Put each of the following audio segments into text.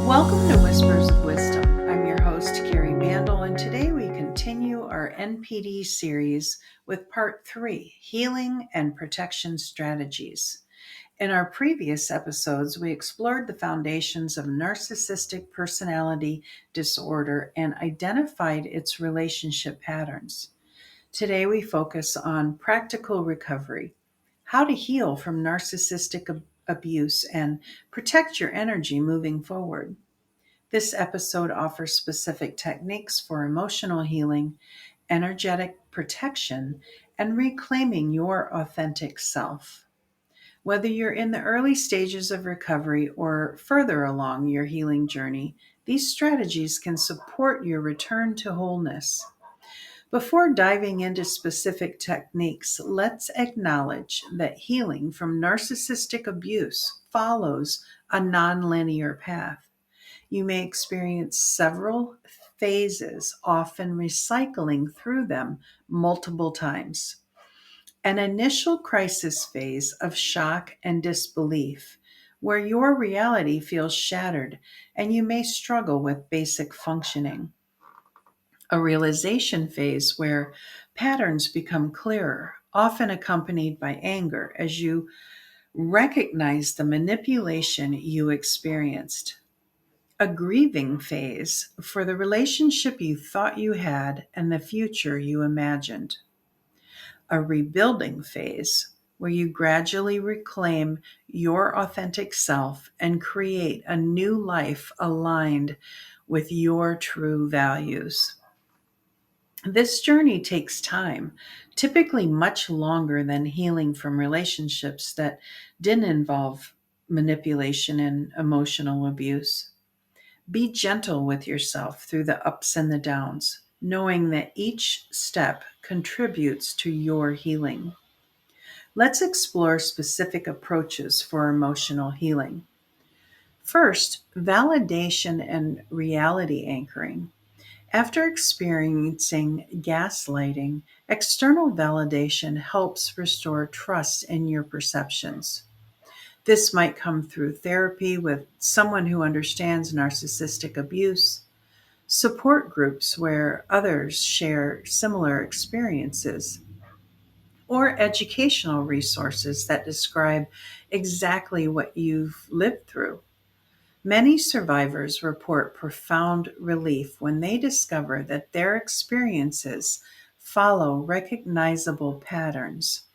Welcome to Whispers of Wisdom. I'm your host, Carrie Mandel, and today we continue our NPD series with part 3, Healing and Protection Strategies. In our previous episodes, we explored the foundations of narcissistic personality disorder and identified its relationship patterns. Today, we focus on practical recovery, how to heal from narcissistic abuse and protect your energy moving forward. This episode offers specific techniques for emotional healing, energetic protection, and reclaiming your authentic self. Whether you're in the early stages of recovery or further along your healing journey, these strategies can support your return to wholeness. Before diving into specific techniques, let's acknowledge that healing from narcissistic abuse follows a nonlinear path. You may experience several phases, often recycling through them multiple times. An initial crisis phase of shock and disbelief, where your reality feels shattered and you may struggle with basic functioning. A realization phase where patterns become clearer, often accompanied by anger as you recognize the manipulation you experienced. A grieving phase for the relationship you thought you had and the future you imagined. A rebuilding phase where you gradually reclaim your authentic self and create a new life aligned with your true values. This journey takes time, typically much longer than healing from relationships that didn't involve manipulation and emotional abuse. Be gentle with yourself through the ups and the downs, knowing that each step contributes to your healing. Let's explore specific approaches for emotional healing. First, validation and reality anchoring. After experiencing gaslighting, external validation helps restore trust in your perceptions. This might come through therapy with someone who understands narcissistic abuse, support groups where others share similar experiences, or educational resources that describe exactly what you've lived through. Many survivors report profound relief when they discover that their experiences follow recognizable patterns.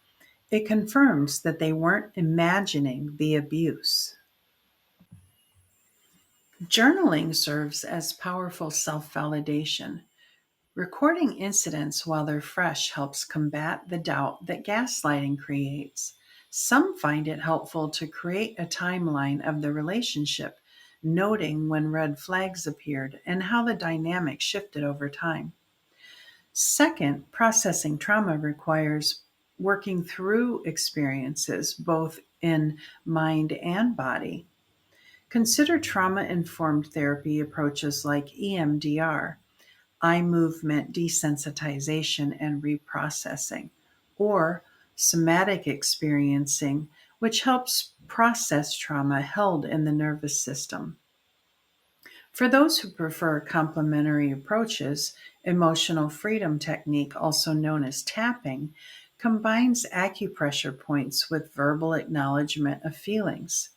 It confirms that they weren't imagining the abuse. Journaling serves as powerful self validation. Recording incidents while they're fresh helps combat the doubt that gaslighting creates. Some find it helpful to create a timeline of the relationship, noting when red flags appeared and how the dynamic shifted over time. Second, processing trauma requires working through experiences both in mind and body. Consider trauma informed therapy approaches like EMDR, eye movement desensitization and reprocessing, or somatic experiencing, which helps process trauma held in the nervous system. For those who prefer complementary approaches, emotional freedom technique, also known as tapping, combines acupressure points with verbal acknowledgement of feelings.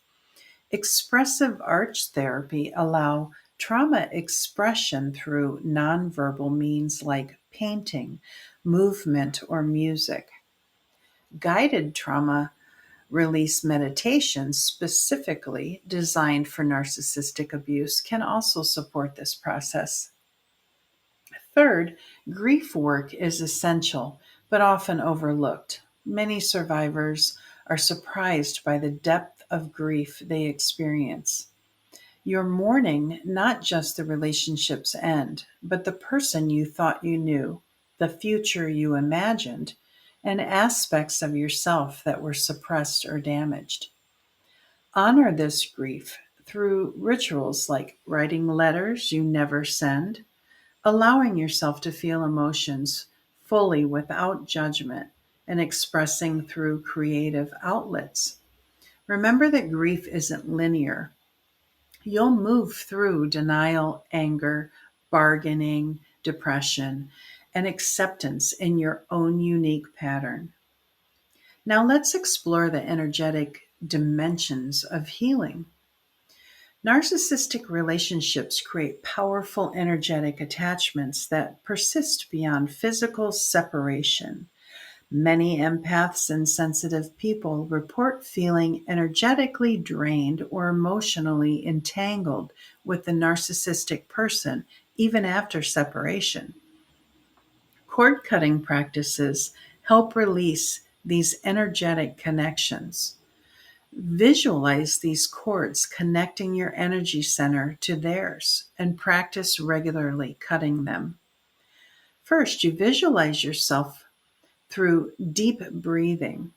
Expressive arts therapy allow trauma expression through nonverbal means like painting, movement, or music. Guided trauma release meditations specifically designed for narcissistic abuse can also support this process. Third, grief work is essential but often overlooked. Many survivors are surprised by the depth of grief they experience. You're mourning not just the relationship's end, but the person you thought you knew, the future you imagined, and aspects of yourself that were suppressed or damaged. Honor this grief through rituals like writing letters you never send, allowing yourself to feel emotions fully without judgment, and expressing through creative outlets. Remember that grief isn't linear. You'll move through denial, anger, bargaining, depression, and acceptance in your own unique pattern. Now let's explore the energetic dimensions of healing. Narcissistic relationships create powerful energetic attachments that persist beyond physical separation. Many empaths and sensitive people report feeling energetically drained or emotionally entangled with the narcissistic person even after separation. Cord cutting practices help release these energetic connections. Visualize these cords connecting your energy center to theirs and practice regularly cutting them. First, you visualize yourself through deep breathing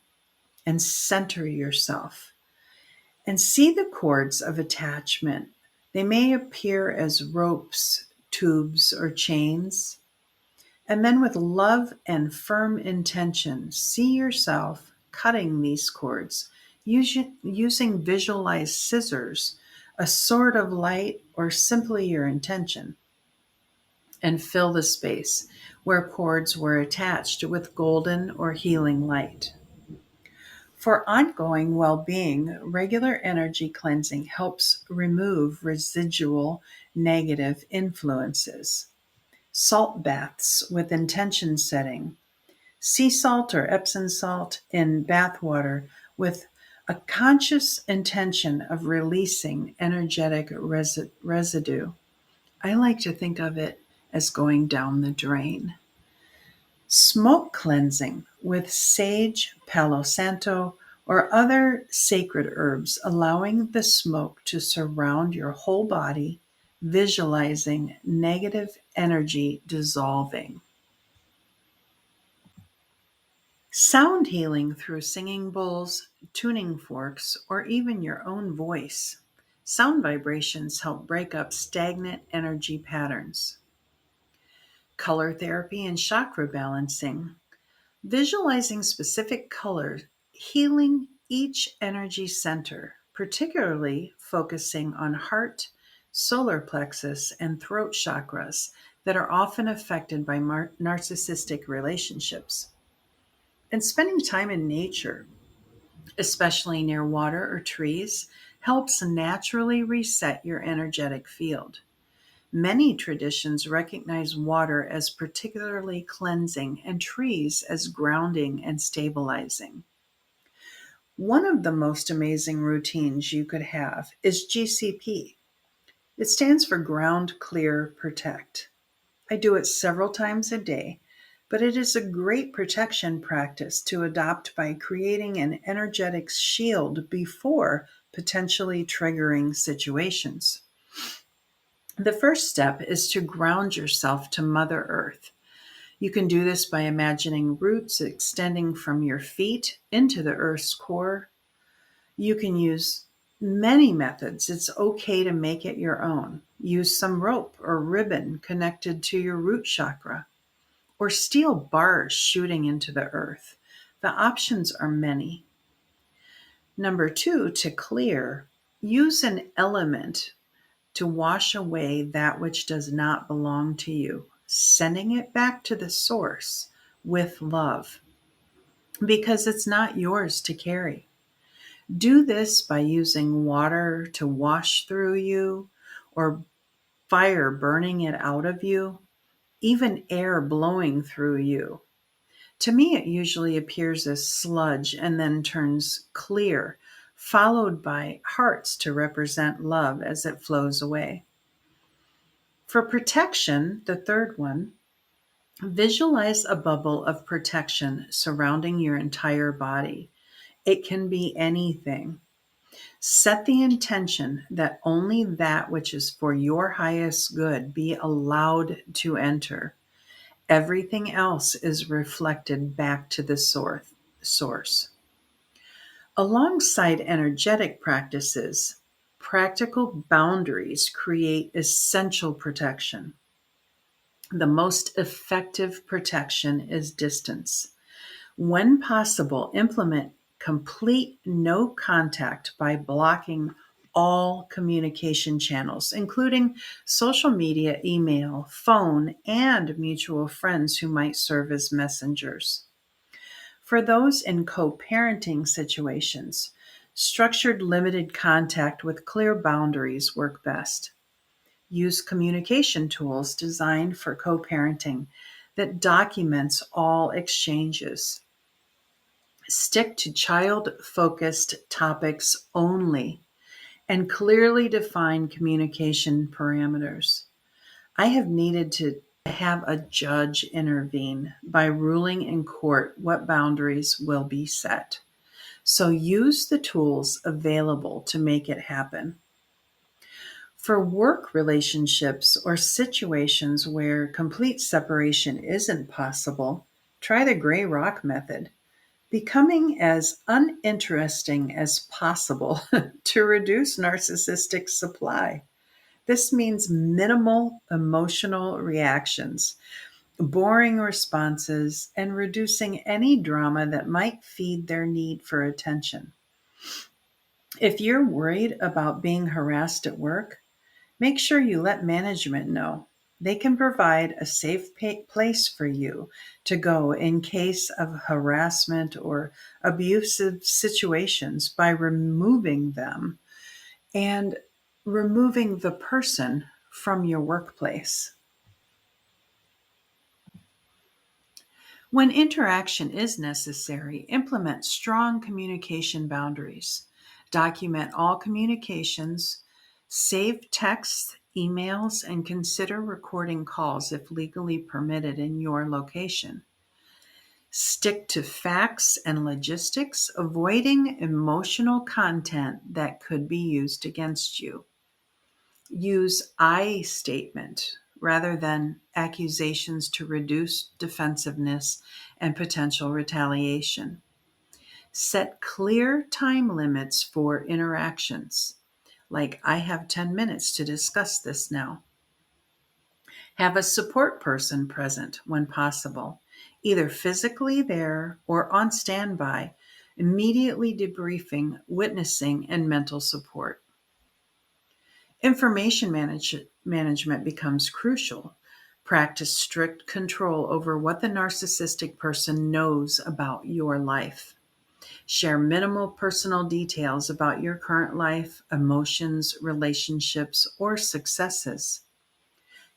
and center yourself and see the cords of attachment. They may appear as ropes, tubes, or chains. And then, with love and firm intention, see yourself cutting these cords using visualized scissors, a sword of light, or simply your intention, and fill the space where cords were attached with golden or healing light. For ongoing well being, regular energy cleansing helps remove residual negative influences. Salt baths with intention setting. Sea salt or Epsom salt in bath water with a conscious intention of releasing energetic residue. I like to think of it as going down the drain. Smoke cleansing with sage, palo santo, or other sacred herbs, allowing the smoke to surround your whole body, visualizing negative energy dissolving. Sound healing through singing bowls, tuning forks, or even your own voice. Sound vibrations help break up stagnant energy patterns. Color therapy and chakra balancing. Visualizing specific colors, healing each energy center, particularly focusing on heart, solar plexus, and throat chakras that are often affected by narcissistic relationships. And spending time in nature, especially near water or trees, helps naturally reset your energetic field. Many traditions recognize water as particularly cleansing and trees as grounding and stabilizing. One of the most amazing routines you could have is GCP. It stands for Ground, Clear, Protect. I do it several times a day, but it is a great protection practice to adopt by creating an energetic shield before potentially triggering situations. The first step is to ground yourself to Mother Earth. You can do this by imagining roots extending from your feet into the Earth's core. You can use many methods. It's okay to make it your own. Use some rope or ribbon connected to your root chakra, or steel bars shooting into the earth. The options are many. Number two, to clear, use an element to wash away that which does not belong to you, sending it back to the source with love, because it's not yours to carry. Do this by using water to wash through you, or fire burning it out of you, even air blowing through you. To me, it usually appears as sludge and then turns clear, followed by hearts to represent love as it flows away. For protection, the third one, visualize a bubble of protection surrounding your entire body. It can be anything. Set the intention that only that which is for your highest good be allowed to enter. Everything else is reflected back to the source. Alongside energetic practices, practical boundaries create essential protection. The most effective protection is distance. When possible, implement complete no contact by blocking all communication channels, including social media, email, phone, and mutual friends who might serve as messengers. For those in co parenting situations, structured limited contact with clear boundaries work best. Use communication tools designed for co parenting that documents all exchanges. Stick to child focused topics only and clearly define communication parameters. I have needed to have a judge intervene by ruling in court what boundaries will be set. So use the tools available to make it happen. For work relationships or situations where complete separation isn't possible, try the gray rock method. Becoming as uninteresting as possible to reduce narcissistic supply. This means minimal emotional reactions, boring responses, and reducing any drama that might feed their need for attention. If you're worried about being harassed at work, make sure you let management know. They can provide a safe place for you to go in case of harassment or abusive situations by removing them and removing the person from your workplace. When interaction is necessary, implement strong communication boundaries. Document all communications, save texts, emails, and consider recording calls if legally permitted in your location. Stick to facts and logistics, avoiding emotional content that could be used against you. Use I statement rather than accusations to reduce defensiveness and potential retaliation. Set clear time limits for interactions, like I have 10 minutes to discuss this now. Have a support person present when possible, either physically there or on standby, immediately debriefing, witnessing, and mental support. Management becomes crucial. Practice strict control over what the narcissistic person knows about your life. Share minimal personal details about your current life, emotions, relationships, or successes.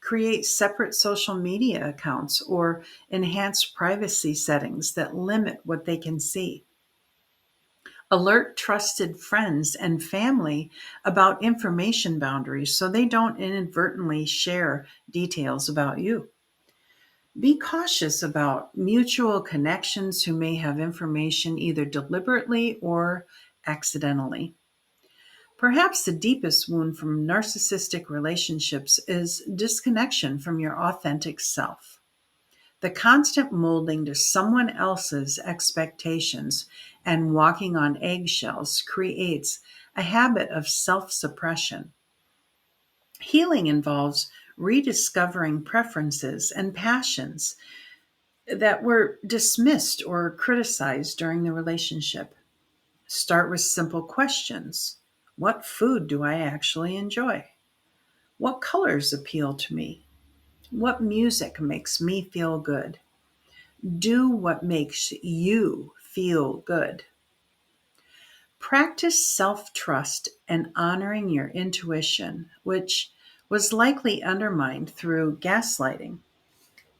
Create separate social media accounts or enhance privacy settings that limit what they can see. Alert trusted friends and family about information boundaries so they don't inadvertently share details about you. Be cautious about mutual connections who may have information either deliberately or accidentally. Perhaps the deepest wound from narcissistic relationships is disconnection from your authentic self. The constant molding to someone else's expectations and walking on eggshells creates a habit of self suppression. Healing involves rediscovering preferences and passions that were dismissed or criticized during the relationship. Start with simple questions. What food do I actually enjoy? What colors appeal to me? What music makes me feel good? Do what makes you feel good. Practice self trust and honoring your intuition, which was likely undermined through gaslighting.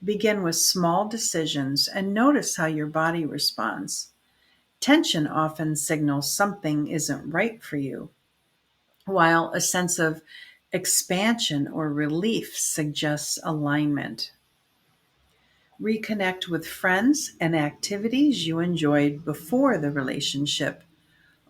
Begin with small decisions and notice how your body responds. Tension often signals something isn't right for you, while a sense of expansion or relief suggests alignment. Reconnect with friends and activities you enjoyed before the relationship.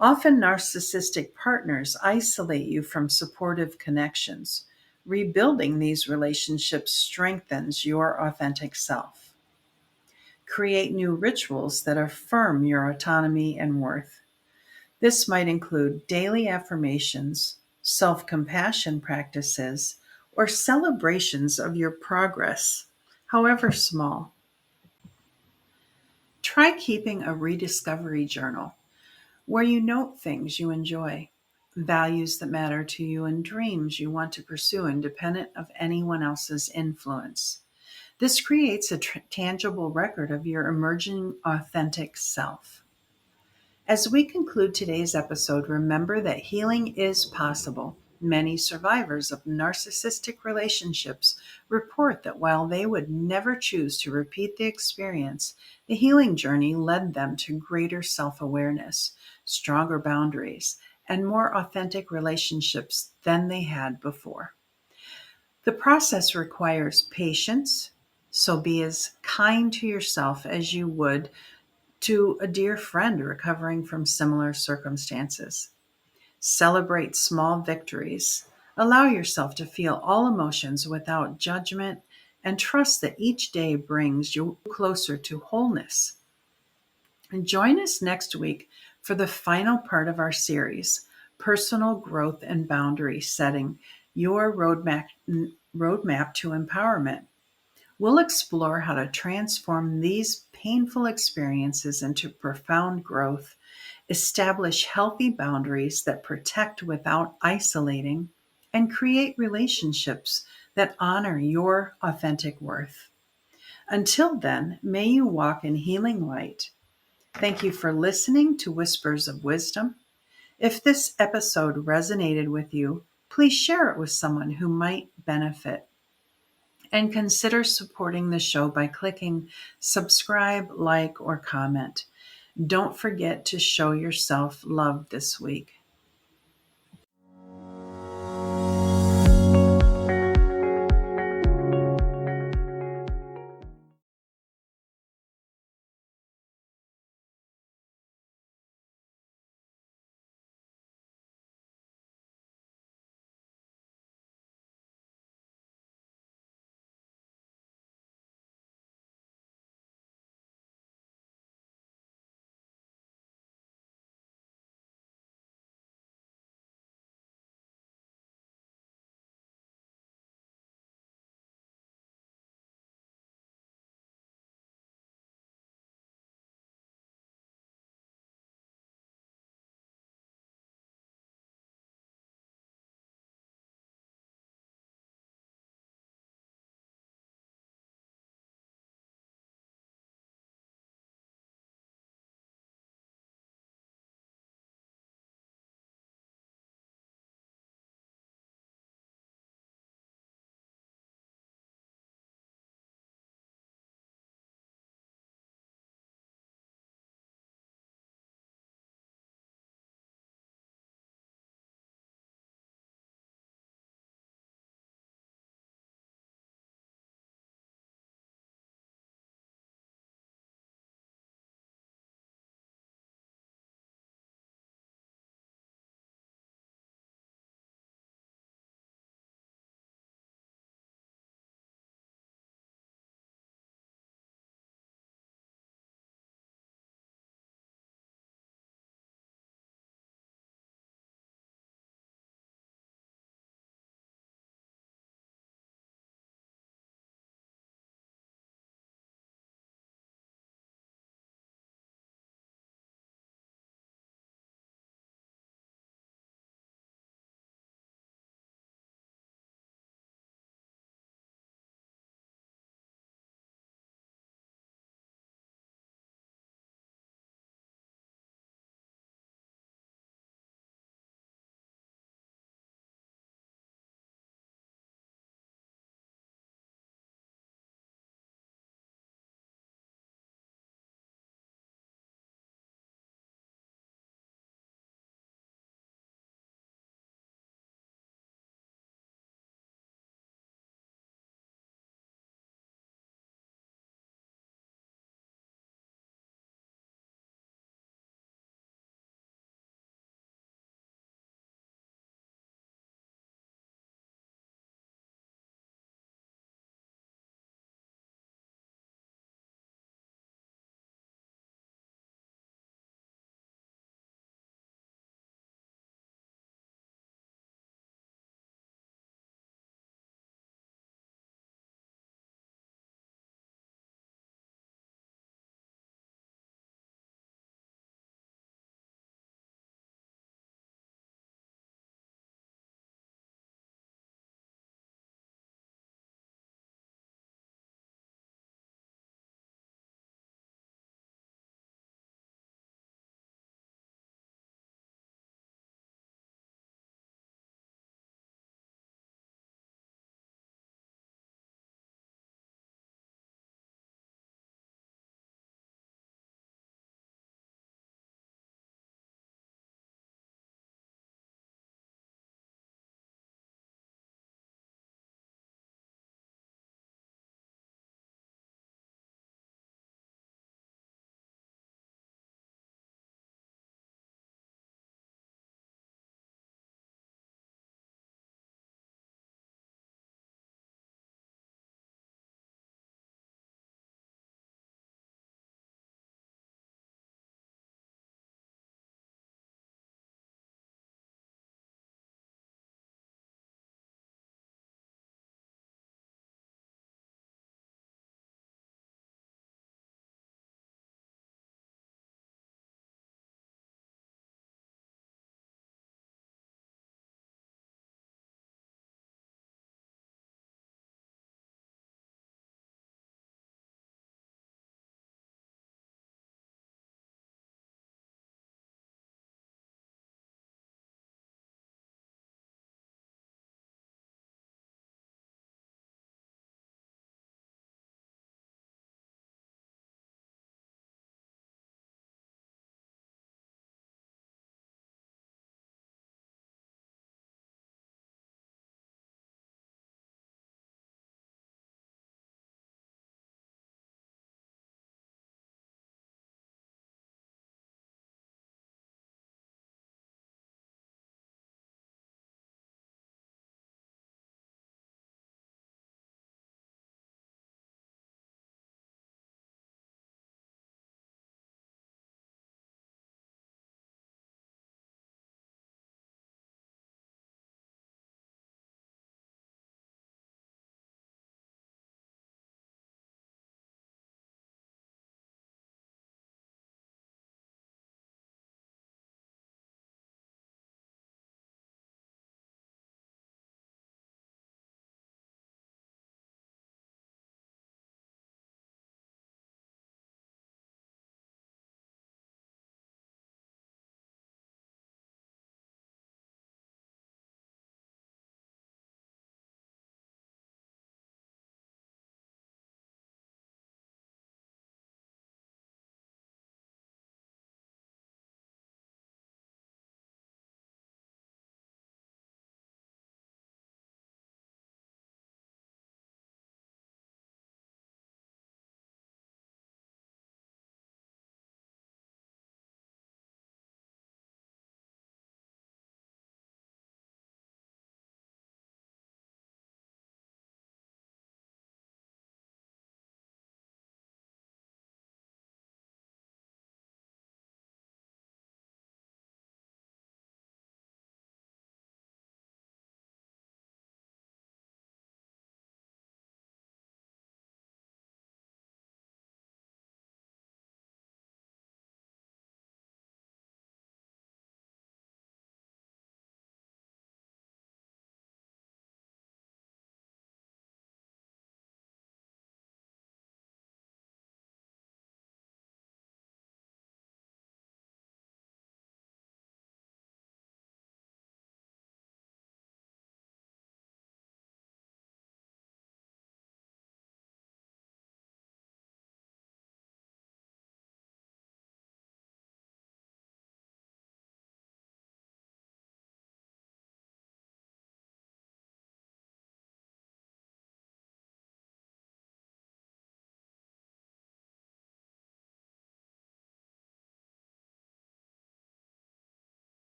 Often, narcissistic partners isolate you from supportive connections. Rebuilding these relationships strengthens your authentic self. Create new rituals that affirm your autonomy and worth. This might include daily affirmations, self compassion practices, or celebrations of your progress, however small. Try keeping a rediscovery journal where you note things you enjoy. values that matter to you, and dreams you want to pursue independent of anyone else's influence. This creates a tangible record of your emerging authentic self. As we conclude today's episode, remember that healing is possible. Many survivors of narcissistic relationships report that while they would never choose to repeat the experience, the healing journey led them to greater self awareness, stronger boundaries, and more authentic relationships than they had before. The process requires patience, so be as kind to yourself as you would to a dear friend recovering from similar circumstances. Celebrate small victories. Allow yourself to feel all emotions without judgment and trust that each day brings you closer to wholeness. And join us next week for the final part of our series, Personal Growth and Boundary Setting, your roadmap to empowerment. We'll explore how to transform these painful experiences into profound growth, establish healthy boundaries that protect without isolating, and create relationships that honor your authentic worth. Until then, may you walk in healing light. Thank you for listening to Whispers of Wisdom. If this episode resonated with you, please share it with someone who might benefit. And consider supporting the show by clicking subscribe, like, or comment. Don't forget to show yourself love this week.